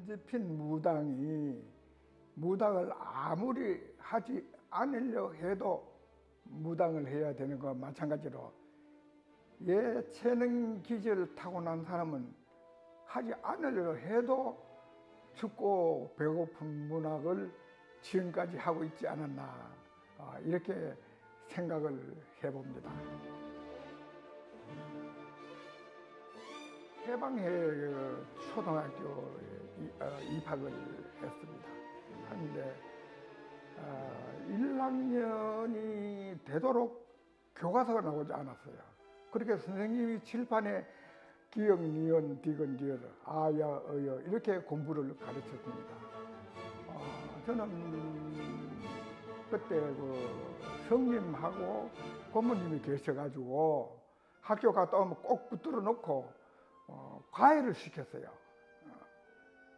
뒤집힌 무당이 무당을 아무리 하지 않으려 해도 무당을 해야 되는 것과 마찬가지로 예체능 기질을 타고난 사람은 하지 않으려 해도 춥고 배고픈 문학을 지금까지 하고 있지 않았나 이렇게 생각을 해봅니다. 해방해 초등학교에 입학을 했습니다. 하는데 1학년이 되도록 교과서가 나오지 않았어요. 그렇게 선생님이 칠판에 기역, 니은, 디귿, 리을, 아야, 어여 이렇게 공부를 가르쳤습니다. 저는 그때 성님하고 고모님이 계셔가지고 학교 갔다 오면 꼭 붙들어 놓고 과외를 시켰어요.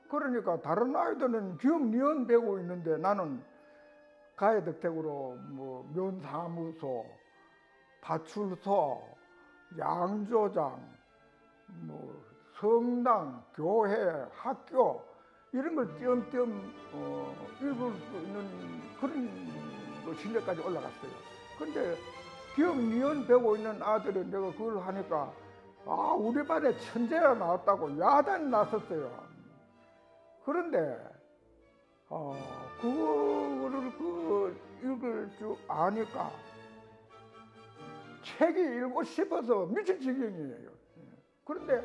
그러니까 다른 아이들은 기역, 니은 배우고 있는데 나는 과외 덕택으로 면사무소, 파출소, 양조장, 성당, 교회, 학교 이런 걸 띄엄띄엄 읽을 수 있는 그런 실력까지 올라갔어요. 근데 기역, 니은 배우고 있는 아들은 내가 그걸 하니까 우리 반에 천재가 나왔다고 야단이 났었어요. 그런데 그거를 읽을 줄 아니까 책이 읽고 싶어서 미칠 지경이에요. 그런데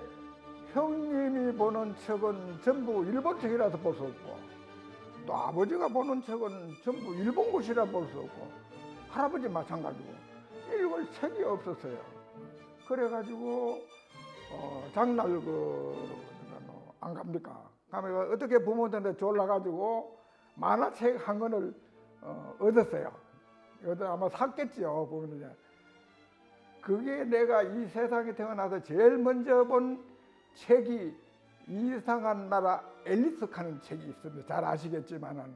형님이 보는 책은 전부 일본 책이라서 볼 수 없고 또 아버지가 보는 책은 전부 일본 것이라 볼 수 없고 할아버지 마찬가지고 읽을 책이 없었어요. 그래가지고 장날 안 갑니까? 가면 어떻게 부모들한테 졸라가지고 만화책 한 권을 얻었어요. 여덟 아마 샀겠지요, 부모님이. 그게 내가 이 세상에 태어나서 제일 먼저 본 책이 이상한 나라 앨리스 하는 책이 있습니다. 잘 아시겠지만은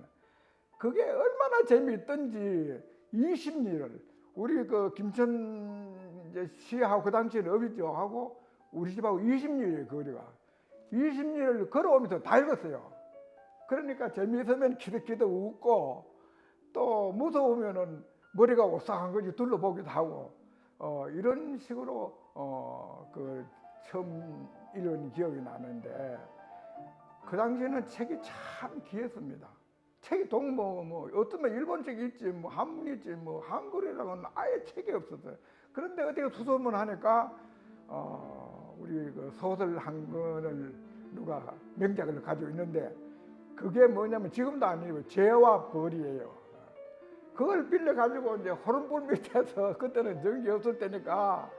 그게 얼마나 재미있던지 20리를 우리 김천 시하고 그 당시에는 어비죠 하고 우리 집하고 20리예요 거리가. 20리를 걸어오면서 다 읽었어요. 그러니까 재미있으면 키득키득 웃고 또 무서우면은 머리가 오싹한 거지 둘러보기도 하고 이런 식으로 처음 읽은 기억이 나는데 그 당시에는 책이 참 귀했습니다. 책이 어쩌면 일본 책이 있지 한문 있지 한글이라고는 아예 책이 없었어요. 그런데 어떻게 수소문 하니까 우리 소설 한 권을 누가 명작을 가지고 있는데 그게 뭐냐면 지금도 아니고 죄와 벌이에요. 그걸 빌려가지고 이제 호른불 밑에서 그때는 전기 없을 때니까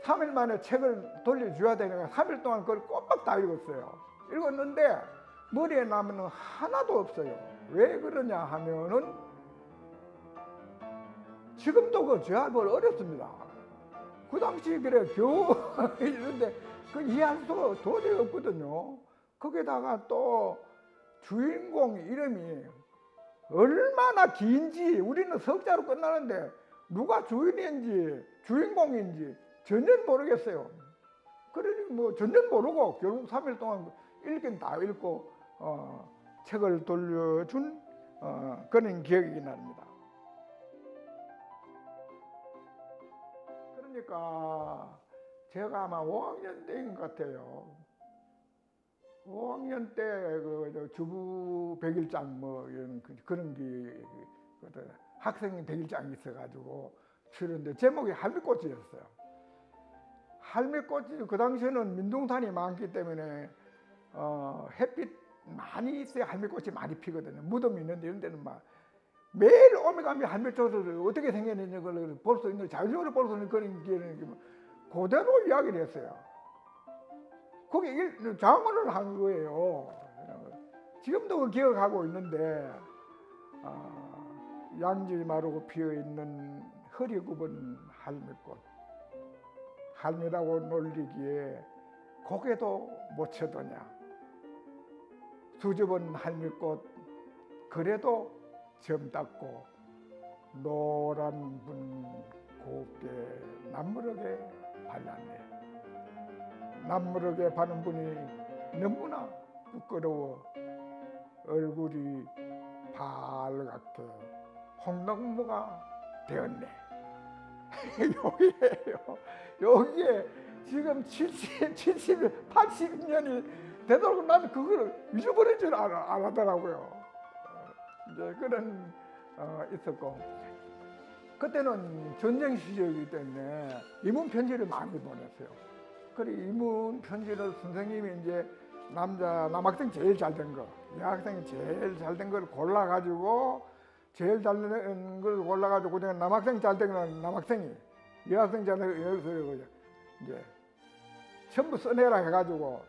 3일 만에 책을 돌려줘야 되니까 3일 동안 그걸 꼬박 다 읽었어요. 읽었는데 머리에 남은 하나도 없어요. 왜 그러냐 하면은 지금도 그 죄와 벌 어렵습니다. 그 당시 그래 겨우 이런데 이해할 수가 도저히 없거든요. 거기다가 또 주인공 이름이 얼마나 긴지 우리는 석자로 끝나는데 누가 주인인지 주인공인지 전혀 모르겠어요. 그러니 전혀 모르고 결국 3일 동안 읽긴 다 읽고 책을 돌려준 그런 기억이 납니다. 그러니까 제가 아마 5학년 때인 것 같아요. 5학년 때 주부 백일장 이런 그런 게 학생 백일장이 있어가지고 치는데 제목이 할미꽃이었어요. 할미꽃이 그 당시에는 민둥산이 많기 때문에 햇빛 많이 있어야 할미꽃이 많이 피거든요. 무덤이 있는데 이런 데는 막 매일 오면 가면 할미꽃을 어떻게 생겼는지 걸 볼 수 있는 자연적으로 볼 수 있는 그런 게 그대로 이야기를 했어요. 거기 장언을 한 거예요. 지금도 기억하고 있는데 양지 마르고 피어있는 허리 굽은 할미꽃 할미라고 놀리기에 고개도 못 쳐도냐 수줍은 할미꽃 그래도 젊답고 노란 분 곱게 남무르게 발랐네. 남무르게 바는 분이 너무나 부끄러워 얼굴이 발갛게 홍록무가 되었네. 여기에 지금 80년이 되도록 나는 그걸 잊어버린 줄 알았더라고요. 이제 그런 있었고, 그때는 전쟁 시절이기 때문에 이문 편지를 많이 보냈어요. 그래 이문 편지를 선생님이 이제 남학생 제일 잘 된 거, 여학생이 제일 잘 된 걸 골라가지고 제일 잘 된 걸 골라가지고 그냥 남학생 잘 된 거는 남학생이, 여학생 잘 된 거 여학생이 이제 전부 써내라 해가지고,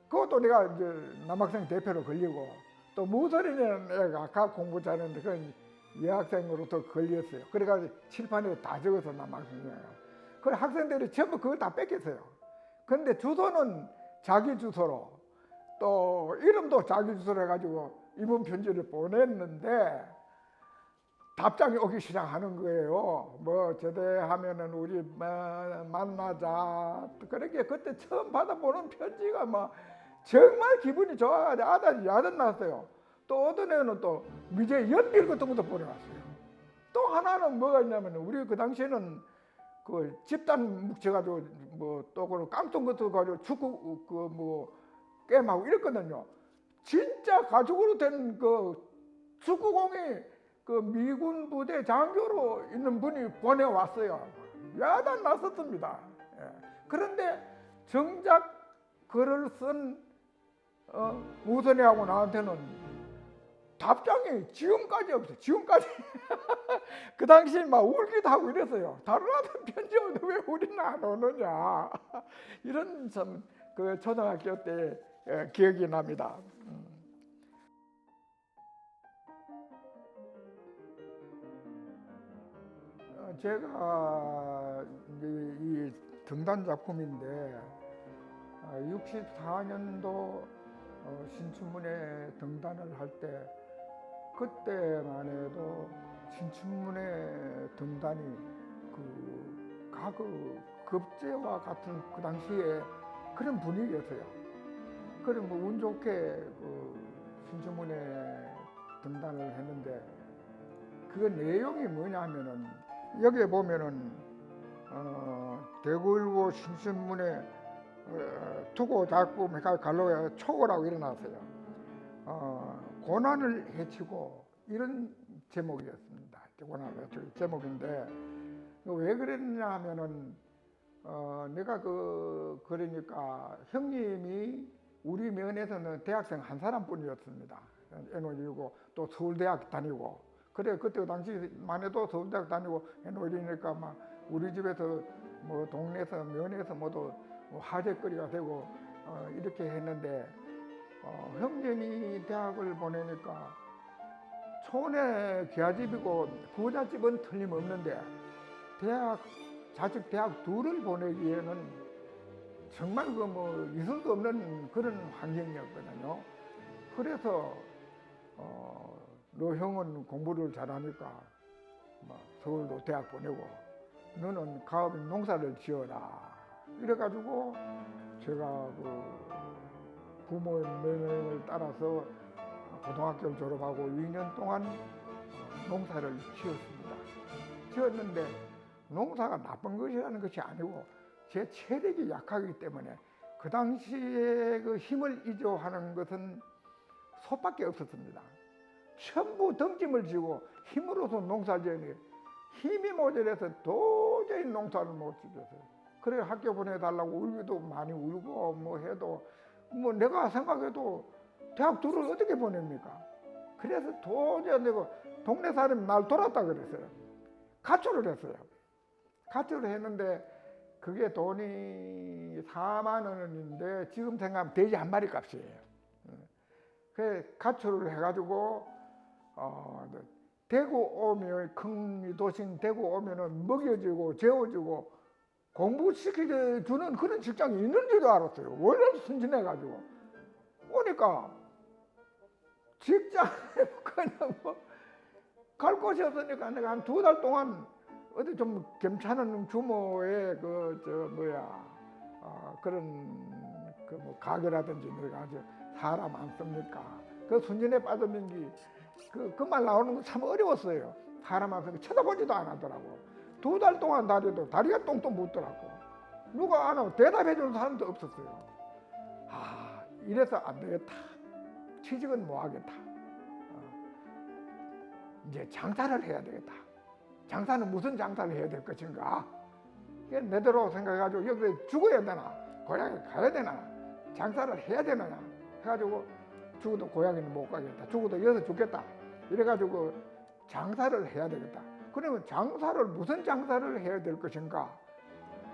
그것도 내가 이제 남학생 대표로 걸리고, 또 무설이라는 애가 각 공부 잘하는데 그건 여학생으로 더 걸렸어요. 그래가지고 칠판에 다 적어서 남학생이에요. 그래 학생들이 전부 그걸 다 뺏겼어요. 그런데 주소는 자기 주소로, 또 이름도 자기 주소로 해가지고 이문 편지를 보냈는데 답장이 오기 시작하는 거예요. 뭐 제대하면은 우리 만나자. 그렇게 그때 처음 받아보는 편지가 막 정말 기분이 좋아가지고 아다리 야단 났어요. 또 어떤 애는 또 미제 연필 같은 것도 보내왔어요. 또 하나는 뭐가 있냐면, 우리 그 당시에는 그 집단 묵혀가지고 뭐 또 그 깡통 같은 거 가지고 축구 그 뭐 게임하고 이랬거든요. 진짜 가죽으로 된 그 축구공이 그 미군 부대 장교로 있는 분이 보내왔어요. 야단 났었습니다. 예. 그런데 정작 글을 쓴 우선이하고 나한테는 답장이 지금까지 없어요. 지금까지. 그 당시에 막 울기도 하고 이랬어요. 다른 아들 편지 오는데 왜 우리는 안 오느냐. 이런 참 그 초등학교 때 기억이 납니다. 제가 이제 이 등단 작품인데 64년도 신춘문예 등단을 할 때, 그때만 해도 신춘문예 등단이 그 가그 급제와 같은 그 당시에 그런 분위기였어요. 그래 뭐 운 좋게 그 신춘문예 등단을 했는데, 그 내용이 뭐냐 하면은 여기에 보면은 대구일보 신춘문예 투고 작품 갈로에 초고라고 일어났어요. 고난을 헤치고, 이런 제목이었습니다. 고난을 헤치고 제목인데, 왜 그랬냐 하면은 내가 그러니까 형님이 우리 면에서는 대학생 한 사람뿐이었습니다. NO이고 또 서울대학 다니고, 그래 그때 당시만 해도 서울대학 다니고 NO이니까 막 우리 집에서 뭐 동네에서 면에서 모두 화제거리가 되고 이렇게 했는데, 형님이 대학을 보내니까 촌에 기아집이고 부잣집은 틀림없는데 자식 대학 둘을 보내기에는 정말 그 뭐 있을 수 없는 그런 환경이었거든요. 그래서 너 형은 공부를 잘하니까 서울도 대학 보내고 너는 가업 농사를 지어라. 이래가지고 제가 그 부모의 명령을 따라서 고등학교를 졸업하고 2년 동안 농사를 지었습니다. 지었는데 농사가 나쁜 것이라는 것이 아니고 제 체력이 약하기 때문에 그 당시에 그 힘을 이조하는 것은 소밖에 없었습니다. 전부 덩짐을 지고 힘으로서 농사를 지었는데 힘이 모자라서 도저히 농사를 못 지었어요. 그래 학교 보내달라고 울기도 많이 울고 뭐 해도 뭐 내가 생각해도 대학 둘을 어떻게 보냅니까? 그래서 도저히 내가 동네 사람이 날 돌았다 그랬어요. 가출을 했어요. 가출을 했는데 그게 돈이 4만 원인데 지금 생각하면 돼지 한 마리 값이에요. 그래 가출을 해가지고 대구 오면 큰 도시인 대구 오면은 먹여주고 재워주고 공부시켜주는 그런 직장이 있는 줄도 알았어요. 원래 순진해가지고 오니까 직장에 그냥 뭐 갈 곳이 없으니까 내가 한 2달 동안 어디 좀 괜찮은 규모의 그런 그 뭐 가게라든지 내가 아주 사람 안 씁니까? 그 순진에 빠져는 그 말 나오는 거 참 어려웠어요. 사람 안 씁니까? 쳐다보지도 안 하더라고. 2달 동안 다녀도 다리가 똥똥 묻더라고. 누가 안 하고 대답해 주는 사람도 없었어요. 아, 이래서 안 되겠다. 취직은 못 하겠다. 이제 장사를 해야 되겠다. 장사는 무슨 장사를 해야 될 것인가? 내대로 생각해가지고 여기 죽어야 되나? 고향에 가야 되나? 장사를 해야 되느냐? 해가지고 죽어도 고향에는 못 가겠다. 죽어도 여기서 죽겠다. 이래가지고 장사를 해야 되겠다. 그러면 장사를 무슨 장사를 해야 될 것인가?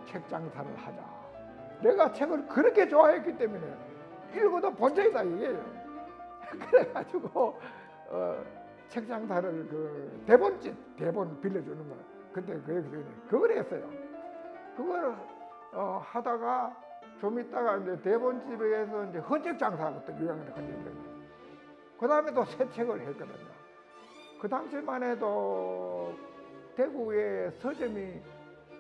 책 장사를 하자. 내가 책을 그렇게 좋아했기 때문에 읽어도 본전이다 이게요. 그래가지고 책 장사를 그 대본 빌려주는 거 그때 그걸 했어요. 그걸 하다가 좀 있다가 이제 대본집에서 이제 헌책 장사하거든 유행하는 헌책. 그 다음에 또 새 책을 했거든요. 그 당시만 해도 대구에 서점이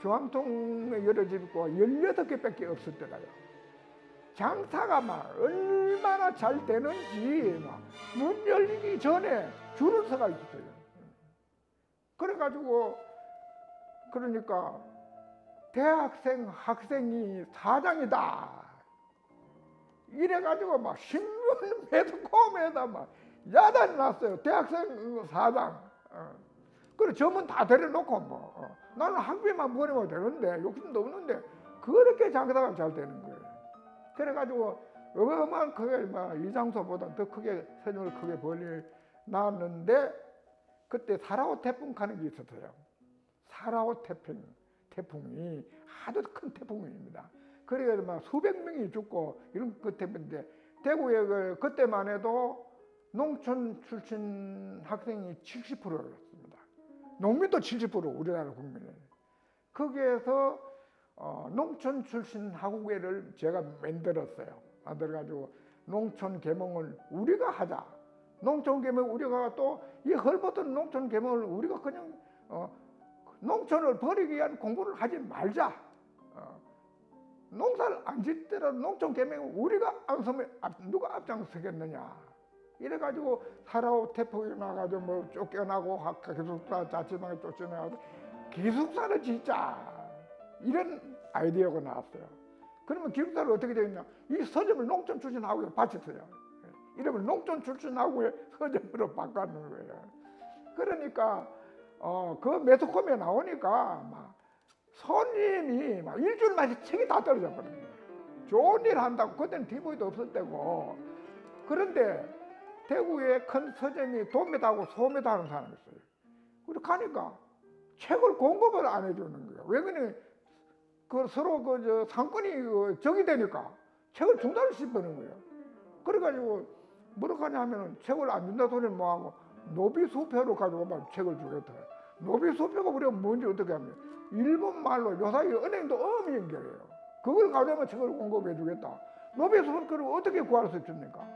중앙통에 여러 집 있고 18개밖에 없을 때가요. 장사가 막 얼마나 잘 되는지 막 문 열리기 전에 줄을 서가 있었어요. 그래가지고 그러니까 학생이 사장이다. 이래가지고 막 신문 매스컴에다 막 야단이 났어요. 대학생 사장. 그래 점은 다 데려놓고 뭐 나는 학비만 벌이면 되는데 욕심도 없는데 그렇게 장사가 잘 되는 거예요. 그래가지고 어마어마한 크게 막 이장소보다 더 크게 서점을 크게 벌리 나왔는데 그때 사라오 태풍 가는 게 있었어요. 사라오 태풍이 아주 큰 태풍입니다. 그래서 막 수백 명이 죽고 이런 것 때문에 대구에 그때만 해도 농촌 출신 학생이 70%였습니다. 농민도 70% 우리나라 국민은. 거기에서 농촌 출신 학우회를 제가 만들었어요. 만들어가지고 농촌 계몽을 우리가 하자. 농촌 계몽 우리가 또 이 헐벗은 농촌 계몽을 우리가 그냥 농촌을 버리기 위한 공부를 하지 말자. 농사를 안 짓더라도 농촌 계몽을 우리가 안 서면 누가 앞장서겠느냐. 이래가지고 사라오 태풍이 나가지고 뭐 쫓겨나고 기숙사 자취방에 쫓겨나고 기숙사를 짓자. 이런 아이디어가 나왔어요. 그러면 기숙사를 어떻게 되었냐? 이 서점을 농촌 출신 학우에 바쳤어요. 이름을 농촌 출신 학우에 서점으로 바꿨는 거예요. 그러니까 그 매스컴에 나오니까 막 손님이 막 일주일 만에 책이 다 떨어져 버린 거예요. 좋은 일 한다고 그때는 TV도 없을 때고. 그런데 대구에 큰 서점이 도매다하고 소매다 하는 사람이 있어요. 그래 가니까 책을 공급을 안 해주는 거예요. 왜 그러냐? 서로 상권이 적이 되니까 책을 중단을 시키는 거예요. 그래가지고 뭐라고 하냐 하면은 책을 안 준다 소리는 뭐하고 노비수표로 가지고 막 책을 주겠다. 노비수표가 우리가 뭔지 어떻게 하면 일본 말로 요사이 은행도 어미 연결해요. 그걸 가져오면 책을 공급해 주겠다. 노비수표를 어떻게 구할 수 있습니까?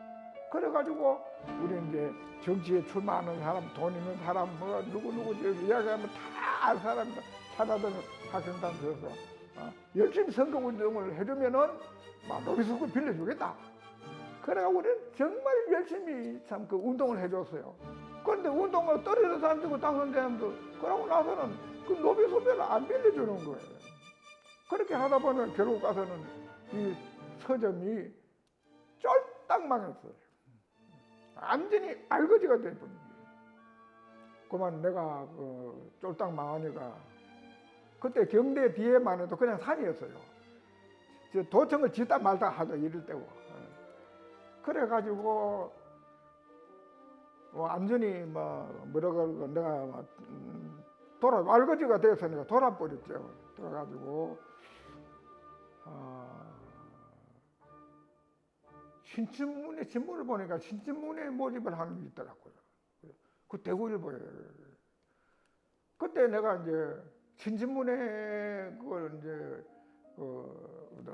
그래가지고 우리 이제 정치에 출마하는 사람, 돈 있는 사람, 뭐 누구 이야기하면 다 알 사람들 찾아다니는 학생단 들어서 열심히 선거운동을 해주면은 막 노비수표 빌려주겠다. 그래가지고 우리는 정말 열심히 참 그 운동을 해줬어요. 그런데 운동을 떨어진 사람들고 당선 사람들 그러고 나서는 그 노비수표를 안 빌려주는 거예요. 그렇게 하다 보면 결국 가서는 이 서점이 쫄딱 망했어요. 완전히 알거지가 돼버린 거예요. 그만 내가 쫄딱 망하니까 그때 경대 뒤에만 해도 그냥 산이었어요. 도청을 짓다 말다 하도 이럴 때고. 그래가지고 완전히 뭐라고 그러고 내가 알거지가 됐으니까 돌아버렸죠. 그래가지고 신춘문예 신문을 보니까 신춘문예 모집을 하는 게 있더라고요. 그 대구일보에. 그때 내가 이제 신춘문예 그걸 이제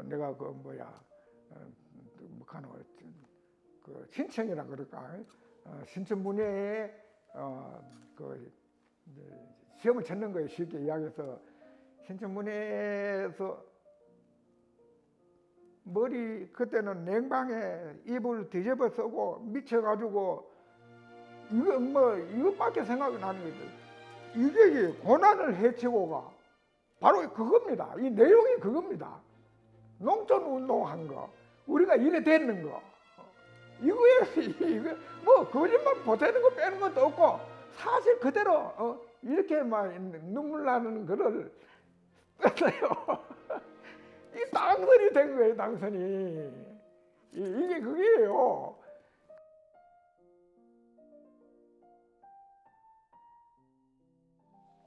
내가 신청이라 그럴까? 신춘문예에 시험을 쳤는 거예요. 쉽게 이야기해서 신춘문예에서 머리 그때는 냉방에 이불 뒤집어 쓰고 미쳐가지고 이거 뭐 이것밖에 생각이 나는 거죠. 이게 고난을 헤치고가 바로 그겁니다. 이 내용이 그겁니다. 농촌 운동한 거, 우리가 이래 됐는 거, 이거에 이거 뭐 거짓말 보태는 거 빼는 것도 없고 사실 그대로 이렇게 막 눈물 나는 거를 썼어요. 이 당선이 된 거예요, 당선이. 이게 그게요.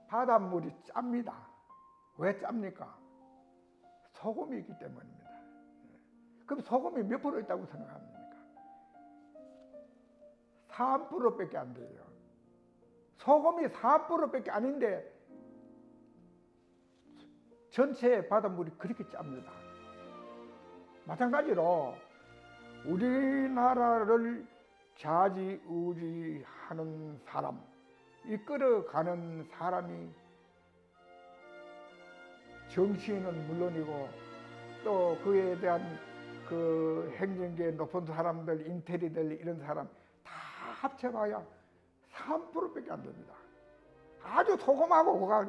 바닷물이 짭니다. 왜 짭니까? 소금이 있기 때문입니다. 그럼 소금이 몇 프로 있다고 생각합니까? 3%밖에 안 돼요. 소금이 4%밖에 아닌데 전체 바닷물이 그렇게 짭니다. 마찬가지로 우리나라를 좌지우지하는 사람, 이끌어가는 사람이 정치인은 물론이고 또 그에 대한 그 행정계 높은 사람들, 인테리들 이런 사람 다 합쳐봐야 3%밖에 안 됩니다. 아주 소금하고 그가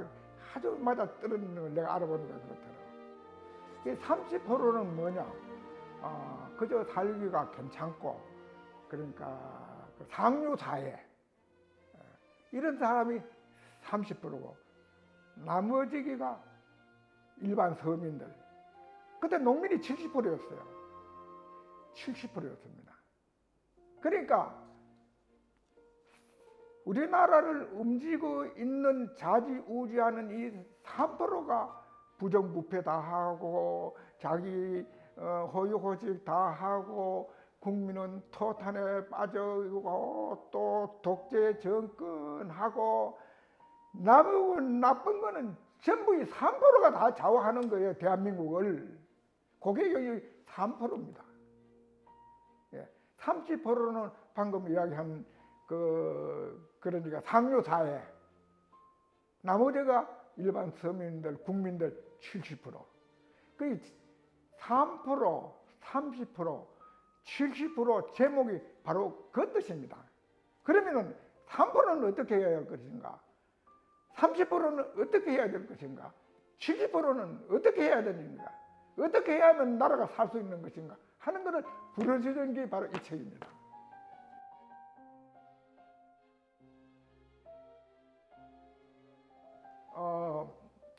아주 맞아 떨어지는 걸 내가 알아보니까 그렇더라고요. 30%는 뭐냐? 그저 살기가 괜찮고 그러니까 그 상류사회 이런 사람이 30%고 나머지가 일반 서민들. 그때 농민이 70%였어요. 70%였습니다. 그러니까 우리나라를 움직이고 있는 좌지우지하는 이 3%가 부정부패 다 하고 자기 호의호식 다 하고 국민은 토탄에 빠져있고 또 독재 정권하고 나쁜 거는 전부 이 3%가 다 좌우하는 거예요. 대한민국을. 그게 여기 3%입니다. 30%는 방금 이야기한 그러니까 상류사회, 나머지가 일반 서민들, 국민들 70%. 그 3%, 30%, 70% 제목이 바로 그 뜻입니다. 그러면은 3%는 어떻게 해야 할 것인가? 30%는 어떻게 해야 될 것인가? 70%는 어떻게 해야 되는가? 어떻게 해야 하면 나라가 살 수 있는 것인가? 하는 것을 부르짖은 게 바로 이 책입니다.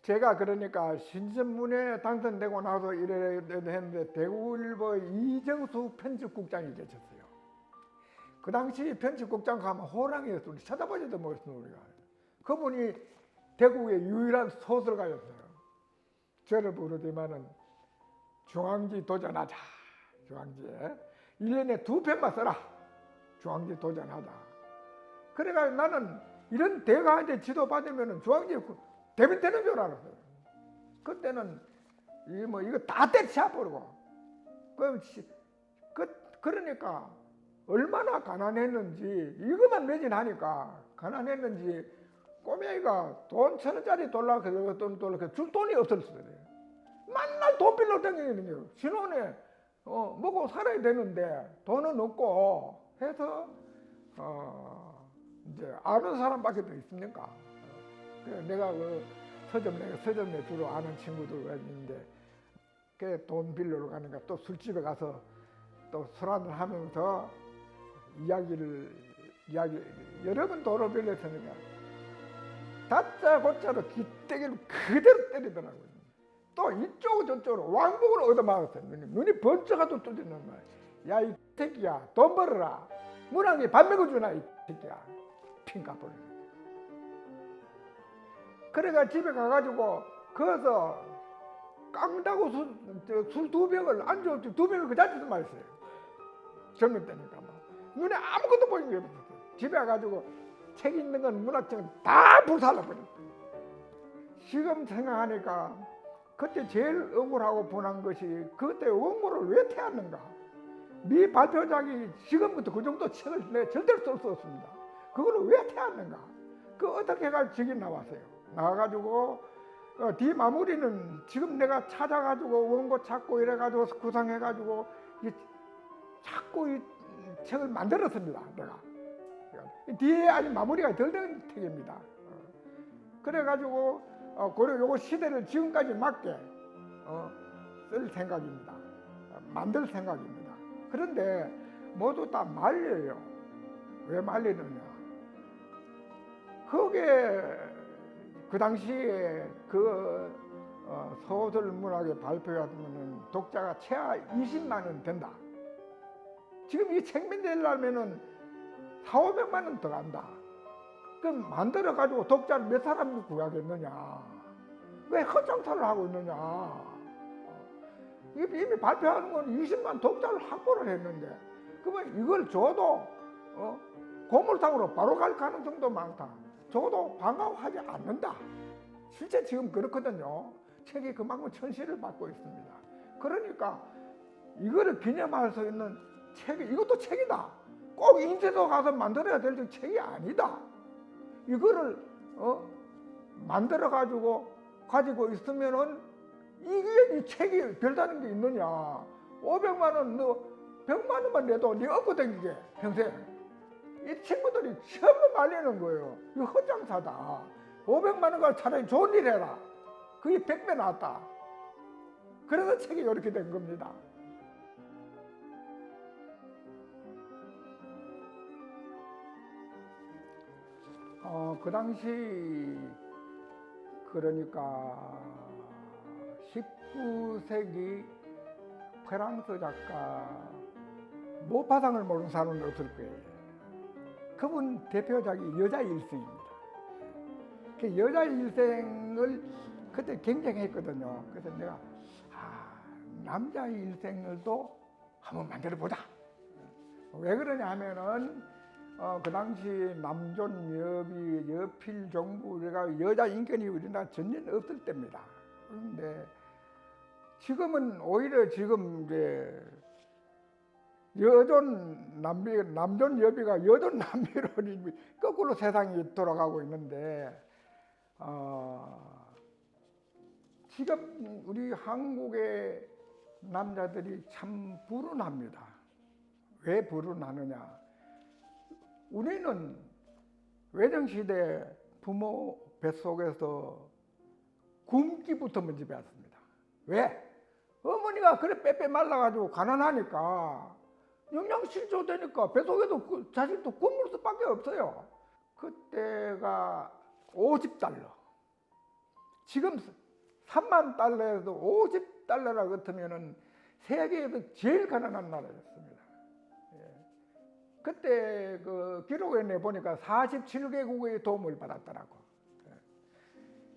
제가 그러니까 신선문에 당선되고 나서 이래 했는데 대구일보 이정수 편집국장이 계셨어요. 그 당시 편집국장 가면 호랑이였어요. 쳐다보지도 못했어요. 우리가. 그분이 대구의 유일한 소설가였어요. 저를 부르지만은 중앙지 도전하자. 중앙지에 1년에 2편만 써라. 중앙지 도전하자. 그래가 나는 이런 대가한테 지도받으면 중앙지에 대변되는 줄 알았어요. 그때는 이거 다 때려쳐버리고. 그러니까 얼마나 가난했는지 이것만 매진하니까 가난했는지 꼬맹이가 돈 1,000원짜리 돌라 줄 돈이 없었어요. 맨날 돈 빌려 다니는 거예요. 신혼에 먹고 살아야 되는데 돈은 없고 해서 이제 아는 사람밖에 더 있습니까? 내가 서점에 주로 아는 친구들 있는데 그 돈 빌려러 가니까 또 술집에 가서 또 술 한잔 하면서 이야기 여러 번 돈을 빌렸으니까 다짜고짜로 기대기를 그대로 때리더라고요. 또 이쪽으로 저쪽으로 왕복으로 얻어맞았어요. 눈이 번쩍하도 뜨지는 거야. 야, 이 새끼야, 돈 벌어라. 문항에 밥 먹여주나, 이 새끼야. 핑 까버리네. 그래가 집에 가가지고 거기서 깡다고 술 2병을 안주 2병을 그 자리에서 마셨어요. 젊을 때니까 막. 눈에 아무것도 보이는 게 없었어요. 집에 가가지고 책 있는 건 문학책은 다 불살라버렸어요. 지금 생각하니까 그때 제일 억울하고 분한 것이 그때 원고를 왜 태웠는가. 미 발표작이 지금부터 그 정도 책을 내가 절대로 쓸 수 없습니다. 그거를 왜 태웠는가. 그 어떻게 해가 적이 나왔어요. 나와가지고 뒤 마무리는 지금 내가 찾아가지고 원고 찾고 이래가지고 구상해가지고 자꾸 이 책을 만들었습니다. 내가 뒤에 아직 마무리가 덜 된 책입니다. 그래가지고 요거 시대를 지금까지 맞게 쓸 생각입니다. 만들 생각입니다. 그런데 모두 다 말려요. 왜 말리느냐? 그게 그 당시에 그 소설 문학의 발표였으면 독자가 최하 20만 원 된다. 지금 이 책만 내려면은 400~500만 원 더 간다. 그럼 만들어 가지고 독자를 몇 사람이 구하겠느냐? 왜 헛장사를 하고 있느냐? 이미 발표하는 건 20만 독자를 확보를 했는데, 그러면 이걸 줘도 고물상으로 바로 갈 가능성도 많다. 줘도 반가워하지 않는다. 실제 지금 그렇거든요. 책이 그만큼 천시를 받고 있습니다. 그러니까 이거를 기념할 수 있는 책이, 이것도 책이다. 꼭 인쇄소 가서 만들어야 될 책이 아니다. 이거를 만들어 가지고 있으면은 이게 이 책이 별다른 게 있느냐? 500만 원, 너 100만 원만 내도 네 얻고 다니게 평생. 이 친구들이 처음 말리는 거예요. 이거 헛장사다. 500만 원가 차라리 좋은 일 해라. 그게 100배 낫다. 그래서 책이 이렇게 된 겁니다. 그 당시 그러니까 19세기 프랑스 작가 모파상을 모르는 사람은 없을 거예요. 그분 대표작이 여자 일생입니다. 그 여자 일생을 그때 경쟁했거든요. 그래서 내가 남자 일생을도 한번 만들어 보자. 왜 그러냐 하면은 그 당시 남존 여비, 여필 정부, 우리가 여자 인권이 우리나라 전혀 없을 때입니다. 그런데 지금은 오히려 지금 이제 남존 여비가 여존 남비로 거꾸로 세상이 돌아가고 있는데, 지금 우리 한국의 남자들이 참 불운합니다. 왜 불운하느냐? 우리는 외정시대 부모 뱃속에서 굶기부터 먼저 배웠습니다. 왜? 어머니가 그래 빼빼 말라가지고 가난하니까 영양실조 되니까 뱃속에도 자식도 굶을 수밖에 없어요. 그때가 50달러. 지금 3만 달러에도 50달러라 같으면은 세계에서 제일 가난한 나라였습니다. 그때 그 기록에 내보니까 47개국의 도움을 받았더라고.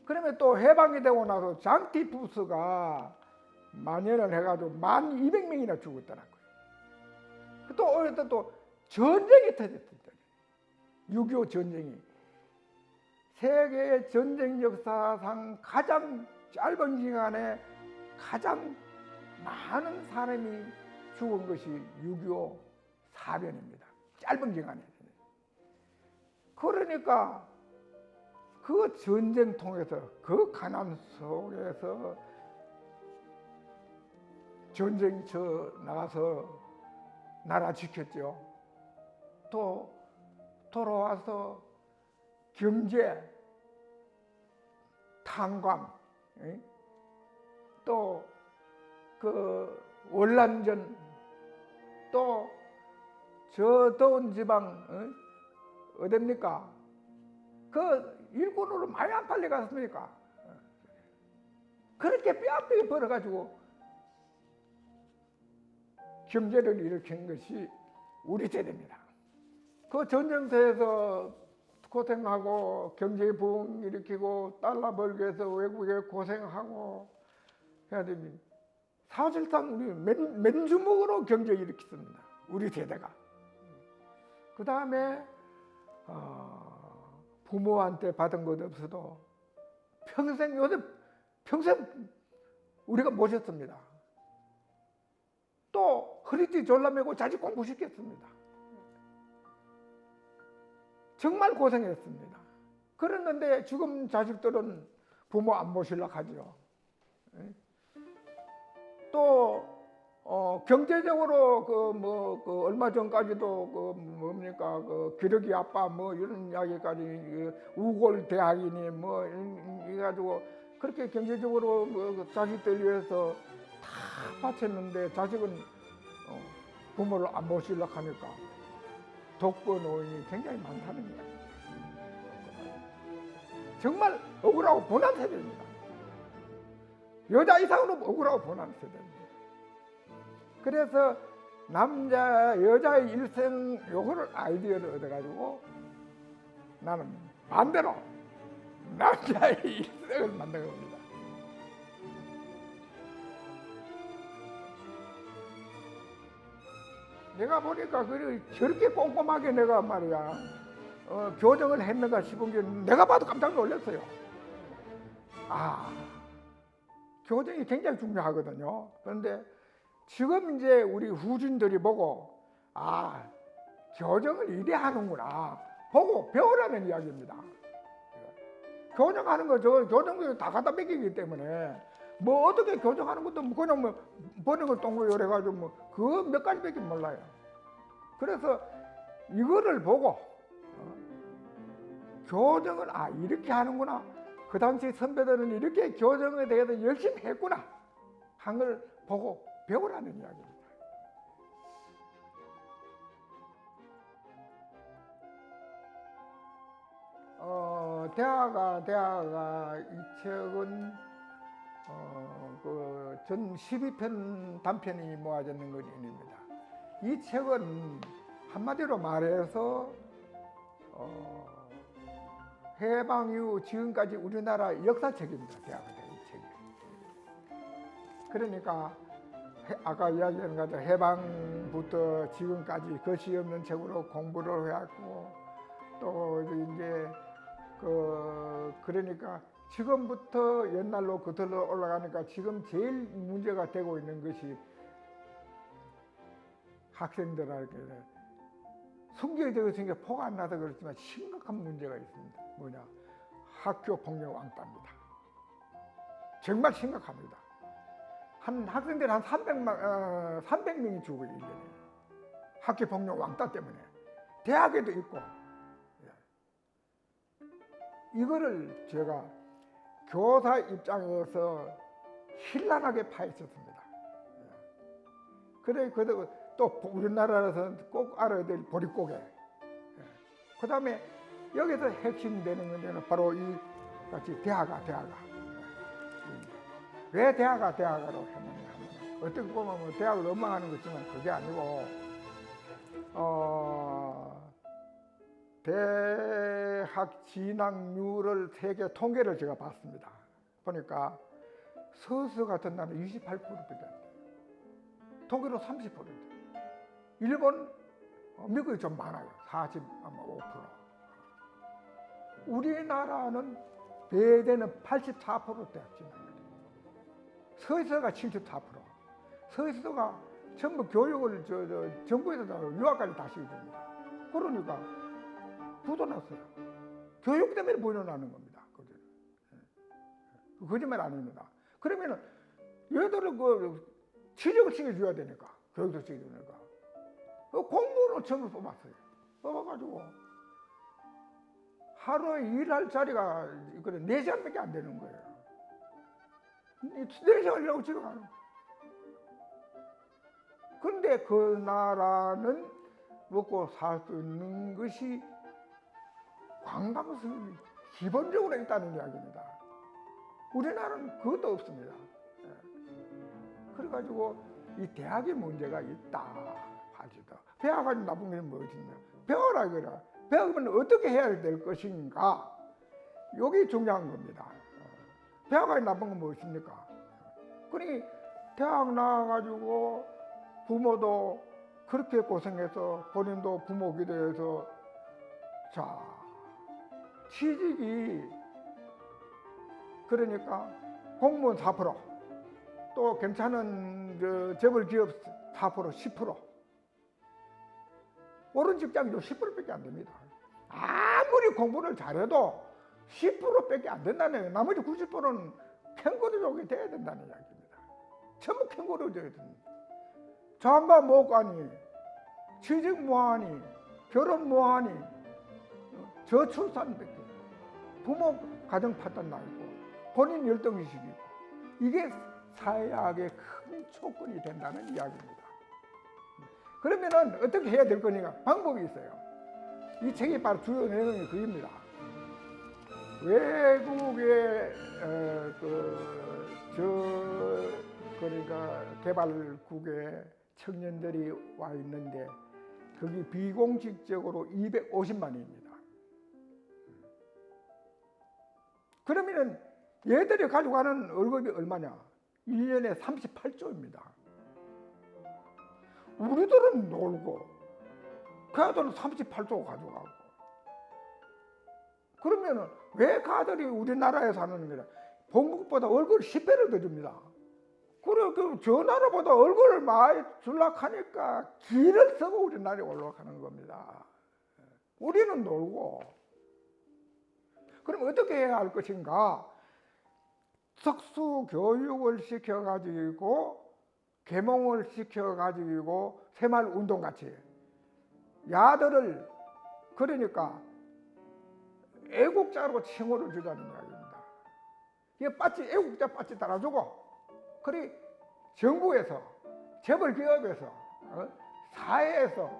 그러면 또 해방이 되고 나서 장티푸스가 만연을 해가지고 1200명이나 죽었더라고요. 또 전쟁이 터졌어요. 6.25 전쟁이. 세계 전쟁 역사상 가장 짧은 기간에 가장 많은 사람이 죽은 것이 6.25 사변입니다. 짧은 기간에. 그러니까 그 전쟁 통해서 그 가난 속에서 전쟁터 나가서 나라 지켰죠. 또 돌아와서 경제, 탄광, 또 그 월남전, 또 저 더운 지방 어딥니까? 그 일본으로 많이 안 팔려갔습니까? 그렇게 뼈아프게 벌어가지고 경제를 일으킨 것이 우리 세대입니다. 그 전쟁터에서 고생하고 경제 부흥 일으키고 달러 벌기 위해서 외국에 고생하고 해야 됩니다. 사실상 우리 맨주먹으로 경제 일으켰습니다. 우리 세대가. 그 다음에 부모한테 받은 것 없어도 평생 우리가 모셨습니다. 또 허리띠 졸라매고 자식 공부시켰습니다. 정말 고생했습니다. 그랬는데 지금 자식들은 부모 안 모시려고 하죠. 또 경제적으로 얼마 전까지도 뭡니까 기러기 아빠 뭐 이런 이야기까지 우골 대학이니 뭐 이 가지고 그렇게 경제적으로 자식들 위해서 다 바쳤는데 자식은 부모를 안 모시려고 하니까 독거 노인이 굉장히 많다는 거예요. 정말 억울하고 고난 세대입니다. 여자 이상으로 억울하고 고난 세대입니다. 그래서 남자 여자의 일생 요거를 아이디어를 얻어가지고 나는 반대로 남자의 일생을 만든 겁니다. 내가 보니까 저렇게 꼼꼼하게 내가 말이야 교정을 했는가 싶은 게 내가 봐도 깜짝 놀랐어요. 교정이 굉장히 중요하거든요. 그런데 지금 이제 우리 후진들이 보고 교정을 이래 하는구나 보고 배우라는 이야기입니다. 교정하는 거 교정을 다 갖다 맡기기 때문에 뭐 어떻게 교정하는 것도 그냥 뭐 버는 걸 동거 요래가지고 뭐 그 몇 가지밖에 몰라요. 그래서 이거를 보고 교정을 이렇게 하는구나. 그 당시 선배들은 이렇게 교정에 대해서 열심히 했구나 한 걸 보고 배우라는 이야기입니다. 대화가 이 책은 전 12편 단편이 모아졌는 것입니다. 이 책은 한마디로 말해서 해방 이후 지금까지 우리나라 역사책입니다. 대화가 이 책이. 그러니까 아까 이야기한 것처럼 해방부터 지금까지 거시 없는 책으로 공부를 해왔고 또 이제 그러니까 지금부터 옛날로 거슬러 올라가니까 지금 제일 문제가 되고 있는 것이 학생들에게 성적이 되고 있으니까 포가 안 나서 그렇지만 심각한 문제가 있습니다. 뭐냐? 학교 폭력 왕따입니다. 정말 심각합니다. 한 학생들 한 300명이 죽어요, 1년에. 학교 폭력 왕따 때문에. 대학에도 있고. 이거를 제가 교사 입장에서 현란하게 파헤쳤습니다. 그래, 또 우리나라에서는 꼭 알아야 될 보릿고개. 그 다음에 여기서 핵심되는 문제는 바로 이 같이 대화가. 왜 대화가로 했느냐 하면 어떻게 보면 뭐 대학을 엉망하는 거지만 그게 아니고 대학 진학률을 세계 통계를 제가 봤습니다. 보니까 서수 같은 나라는 28%밖에 안 돼요. 독일은 30%. 일본, 미국이 좀 많아요. 45%. 우리나라는 배대는 84% 대학 진학률. 서에서가 74%. 서에서가 전부 교육을 정부에서 유학까지 다 시켜줍니다. 그러니까 부도났어요. 교육 때문에 부도나는 겁니다. 거짓말 아닙니다. 그러면은 얘들은 취직을 시켜줘야 되니까 교육도 시켜주니까 공무원을 처음에 뽑았어요. 뽑아가지고 하루에 일할 자리가 4시간밖에 안 되는 거예요. 4시간 일하고 집에 가는 거예요. 그런데 그 나라는 먹고 살 수 있는 것이 관광수입이 기본적으로 있다는 이야기입니다. 우리나라는 그것도 없습니다. 그래가지고 이 대학의 문제가 있다 하지도. 대학이 나쁜 게 무엇이냐? 배워라 그래. 배우면 어떻게 해야 될 것인가? 이게 중요한 겁니다. 대학이 나쁜 건 무엇입니까? 그러니 대학 나와가지고 부모도 그렇게 고생해서 본인도 부모 기도해서 취직이 그러니까 공무원 4%, 또 괜찮은 재벌 기업 4%, 10%. 옳은 직장도 10%밖에 안 됩니다. 아무리 공부를 잘해도 10%밖에 안 된다는 거예요. 나머지 90%는 캥거루족이 돼야 된다는 이야기입니다. 전부 캥거루족이 장가 못 가니, 취직 뭐하니, 결혼 뭐하니, 저출산밖에, 부모 가정 파탄 나고 본인 열등의식이고, 이게 사회학의 큰 조건이 된다는 이야기입니다. 그러면은 어떻게 해야 될 거니까 방법이 있어요. 이 책이 바로 주요 내용이 그입니다. 외국의 그러니까 개발국에 청년들이 와 있는데 거기 비공식적으로 250만입니다. 그러면은 얘들이 가지고 가는 월급이 얼마냐? 1년에 38조입니다. 우리들은 놀고 그 아들은 38조 가져가고. 그러면은 왜 그 아들이 우리나라에서 하는 거냐? 본국보다 월급을 10배를 더 줍니다. 그래, 저 나라보다 월급을 많이 주려고 하니까 길을 쓰고 우리나라에 올라가는 겁니다. 우리는 놀고. 그럼 어떻게 해야 할 것인가? 특수 교육을 시켜가지고, 계몽을 시켜가지고, 새마을 운동같이. 야들을, 그러니까 애국자로 칭호를 주자는 이야기입니다. 이게 빠지, 애국자 빠지 달아주고, 그리 정부에서, 재벌기업에서, 사회에서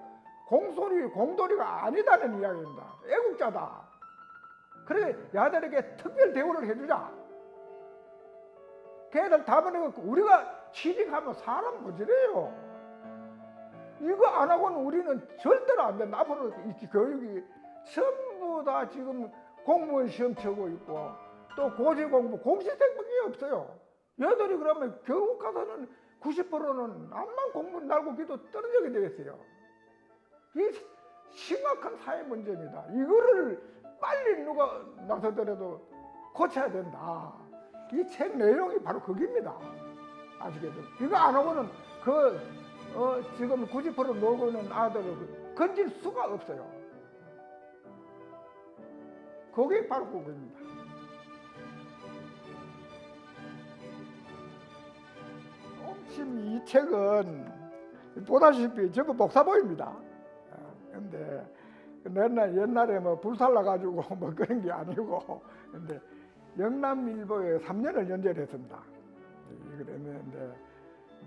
공돌이가 아니다는 이야기입니다. 애국자다. 그래 야들에게 특별 대우를 해주자. 걔들 다 보내고 우리가 취직하면 사람 모질해요. 이거 안 하고는 우리는 절대로 안 된다. 앞으로 이 교육이 전부 다 지금 공무원 시험 치고 있고 또 고시공부 공시생밖에 없어요. 얘들이 그러면 결국 가서는 90%는 암만 공부 날고기도 떨어지게 되겠어요. 이게 심각한 사회 문제입니다. 이거를 빨리 누가 나서더라도 고쳐야 된다. 이 책 내용이 바로 거기입니다. 아시겠죠? 이거 안 하고는 지금 90% 놀고 있는 아들을 건질 수가 없어요. 그게 바로 그겁니다. 이 책은 보다시피 전부 목사보입니다. 근데 옛날에 뭐 불살라가지고 뭐 그런 게 아니고, 근데 영남일보에 3년을 연재했습니다. 이걸 했는데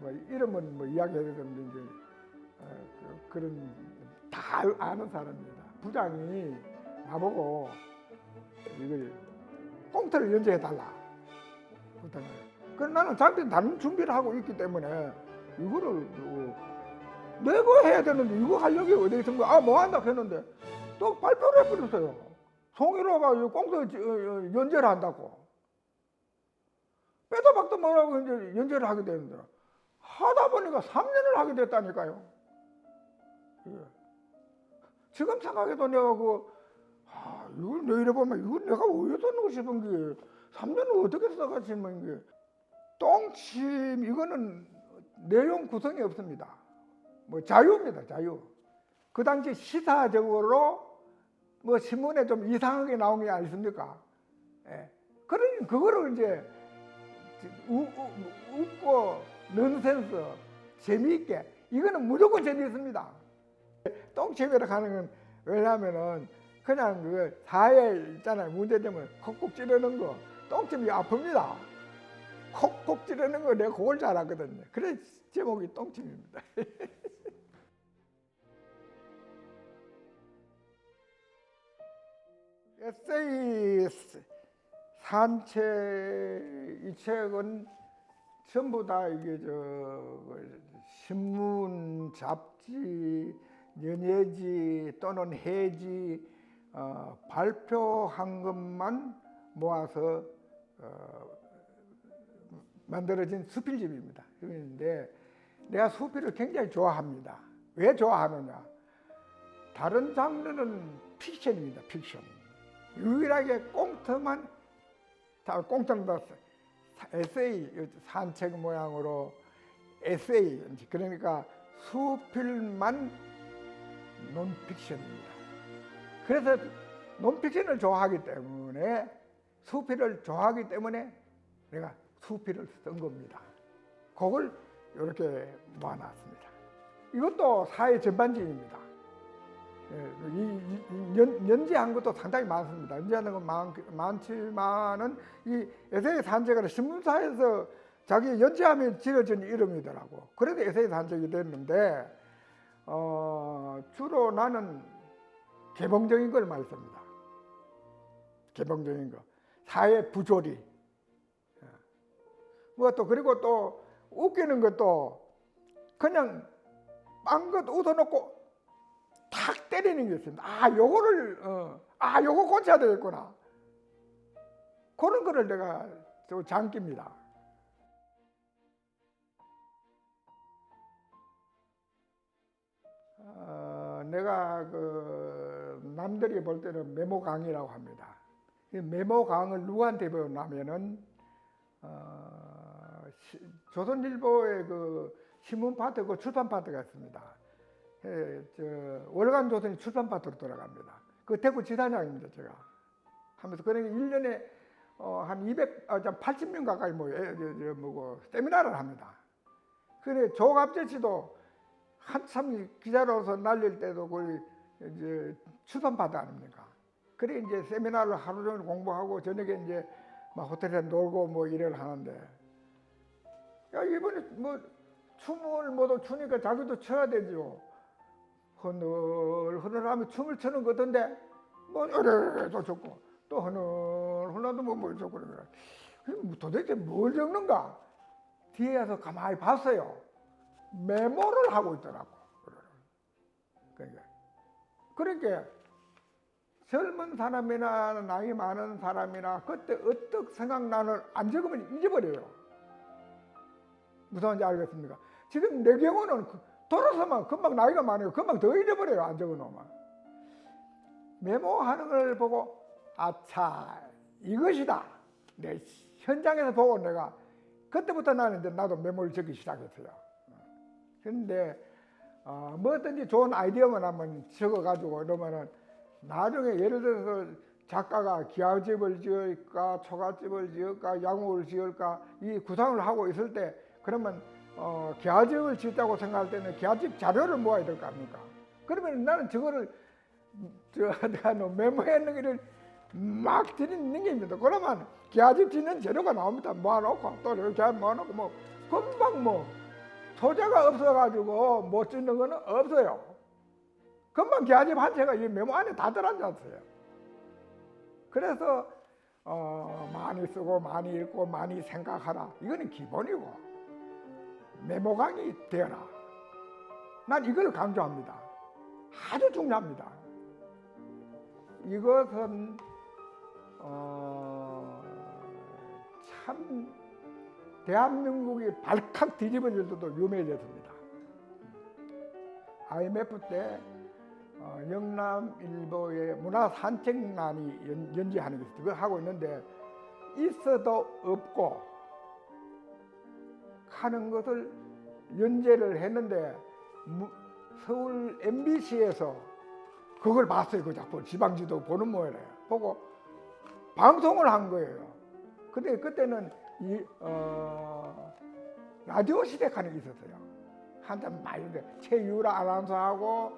뭐 이름은 뭐 이야기해야 되는데 이제 그런 다 아는 사람입니다. 부장이 나보고 이걸 꽁트를 연재해달라. 그래서 나는 장비 다른 준비를 하고 있기 때문에 이거를 내가 해야 되는데 이거 하려고 어디 있은 거야? 아, 뭐 한다 했는데 또 발표를 해버렸어요. 송일호가 꽁트 연재를 한다고. 빼도 박도 못하고 이제 연재를 하게 되는데 하다 보니까 3년을 하게 됐다니까요. 예. 지금 생각해도 내가 이걸 내일에 보면 이걸 내가 어디서 넣고 싶은 게 3년을 어떻게 써가지는 게 똥침 이거는 내용 구성이 없습니다. 뭐 자유입니다. 자유. 그 당시 시사적으로 뭐 신문에 좀 이상하게 나온 게 아니십니까? 예. 그러니 그거를 이제 웃고 넌센스 재미있게 이거는 무조건 재미있습니다. 똥침이라 하는 건 왜냐하면은 그냥 그 사회 있잖아요. 문제되면 콕콕 찌르는 거 똥침이 아픕니다. 콕콕 찌르는 거 내가 그걸 잘 하거든요. 그래 제목이 똥침입니다. 에세이 산책 이 책은 전부 다 이게 신문, 잡지, 연예지 또는 해지 발표한 것만 모아서 만들어진 수필집입니다. 그런데 내가 수필을 굉장히 좋아합니다. 왜 좋아하느냐? 다른 장르는 픽션입니다. 픽션. 유일하게 꽁트만 꽁트는 에세이 산책 모양으로 에세이 그러니까 수필만 논픽션입니다. 그래서 논픽션을 좋아하기 때문에 수필을 좋아하기 때문에 내가 수필을 쓴 겁니다. 그걸 이렇게 모아놨습니다. 이것도 사회 전반적입니다. 연재한 것도 상당히 많습니다. 연재하는 건 많지만은 이 에세이 산책은 신문사에서 자기 연재하면 지어진 이름이더라고. 그래도 에세이 산책이 됐는데 주로 나는 개봉적인 걸 많이 씁니다. 개봉적인 거, 사회 부조리. 뭐 또 그리고 또 웃기는 것도 그냥 빵긋 웃어놓고 탁 때리는 게 있습니다. 요거 고쳐야 되겠구나. 그런 거를 내가 저 장기입니다. 내가 남들이 볼 때는 메모강이라고 합니다. 이 메모강을 누구한테 배웠냐면은 조선일보의 신문 파트, 출판 파트가 있습니다. 월간 조선이 출판 파트로 돌아갑니다. 대구 지사장입니다, 제가. 하면서 그러니까 1년에 한 80명 가까이 세미나를 합니다. 그래 조갑재 씨도 한참 기자로서 날릴 때도 거의 이제 출판 파트 아닙니까? 그래 이제 세미나를 하루 종일 공부하고 저녁에 이제 막 호텔에 놀고 뭐 일을 하는데, 야 이번에 뭐 춤을 모두 추니까 자기도 춰야 되죠. 허늘허늘하면 춤을 추는 것 같은데 뭐 어레도 좋고 또 허늘허늘하도 뭐 좋고 그래. 도대체 뭘 적는가? 뒤에 와서 가만히 봤어요. 메모를 하고 있더라고. 그러니까 젊은 사람이나 나이 많은 사람이나 그때 어떻게 생각나는 안 적으면 잊어버려요. 무슨 말인지 알겠습니까? 지금 내 경우는 돌아서만 금방 나이가 많아요. 금방 더 잊어버려요. 안 적어놓으면. 메모하는 걸 보고 아차 이것이다. 내 현장에서 보고 내가 그때부터 나는 이제 나도 메모를 적기 시작했어요. 그런데 뭐든지 좋은 아이디어만 한번 적어가지고 그러면은 나중에 예를 들어서 작가가 기와집을 지을까 초가집을 지을까 양옥을 지을까 이 구상을 하고 있을 때 그러면 기와집을 짓다고 생각할 때는 기와집 자료를 모아야 될 거 아닙니까? 그러면 나는 저거를 내가 메모했는 거를 막 드리는 게입니다. 그러면 기와집 짓는 재료가 나옵니다. 모아놓고 또 이렇게 모아놓고 뭐 금방 뭐 소재가 없어가지고 못 짓는 거는 없어요. 금방 기와집 한 채가 이 메모 안에 다 들어앉았어요. 그래서 많이 쓰고 많이 읽고 많이 생각하라. 이거는 기본이고 메모강이 되어라. 난 이걸 강조합니다. 아주 중요합니다. 이것은 참 대한민국이 발칵 뒤집어질 때도 유명해졌습니다. IMF 때 영남일보의 문화산책란이 연재하는 것이 그걸 하고 있는데 있어도 없고 하는 것을 연재를 했는데 서울 MBC에서 그걸 봤어요. 그 작품 지방지도 보는 모양이에요. 보고 방송을 한 거예요. 근데 그때는 라디오 시대하는 게 있었어요. 한참 많이 최유라 아나운서하고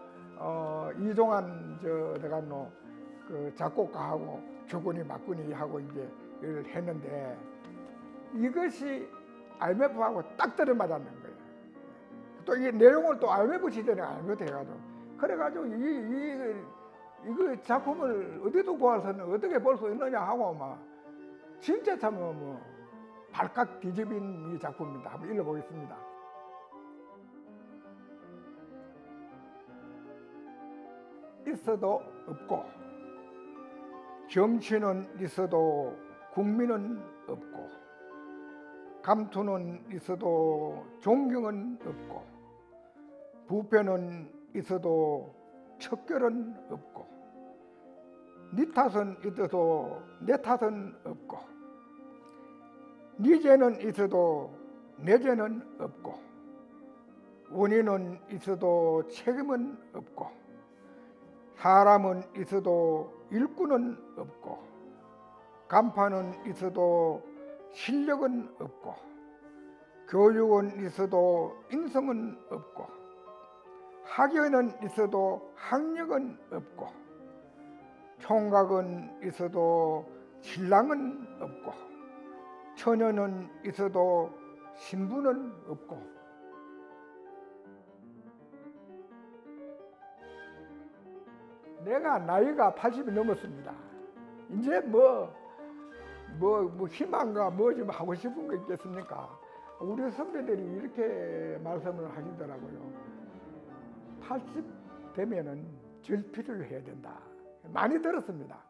이종환 그 작곡가하고 조건이 막군이하고 이제 일을 했는데 이것이 IMF하고 딱 들어맞았는 거예요. 또 이 내용을 또 IMF 시대는 IMF 해가지고 그래가지고 이거 작품을 어디도 구해서는 어떻게 볼 수 있느냐 하고 막 진짜 참 발칵 뒤집인 이 작품입니다. 한번 읽어보겠습니다. 있어도 없고 정치는 있어도 국민은 없고 감투는 있어도 존경은 없고 부패는 있어도 척결은 없고 네 탓은 있어도 내 탓은 없고 네 죄는 있어도 내 죄는 없고 원인은 있어도 책임은 없고 사람은 있어도 일꾼은 없고 간판은 있어도 실력은 없고 교육은 있어도 인성은 없고 학연은 있어도 학력은 없고 총각은 있어도 신랑은 없고 처녀는 있어도 신부는 없고 내가 나이가 80이 넘었습니다. 이제 뭐 희망과 뭐 좀 하고 싶은 거 있겠습니까? 우리 선배들이 이렇게 말씀을 하시더라고요. 80 되면은 절필을 해야 된다. 많이 들었습니다.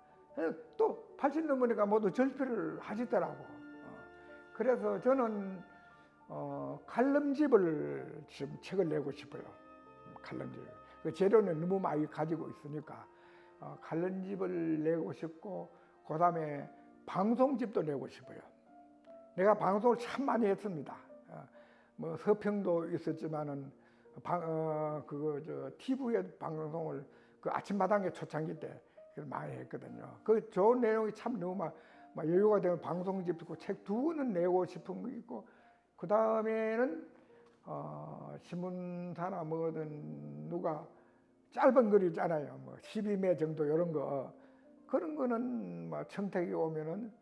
또 80 넘으니까 모두 절필을 하시더라고. 그래서 저는 칼럼집을 지금 책을 내고 싶어요. 칼럼집. 그 재료는 너무 많이 가지고 있으니까 칼럼집을 내고 싶고 그 다음에 방송집도 내고 싶어요. 내가 방송을 참 많이 했습니다. 뭐 서평도 있었지만은 TV에 방송을 그 아침마당에 초창기 때 많이 했거든요. 그 좋은 내용이 참 너무 막 여유가 되면 방송집 있고 책 두 권은 내고 싶은 거 있고 그 다음에는 신문사나 뭐든 누가 짧은 글 있잖아요. 뭐 12매 정도 이런 거 그런 거는 뭐 청택이 오면은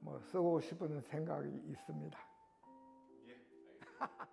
뭐 쓰고 싶은 생각이 있습니다. 예, 알겠습니다.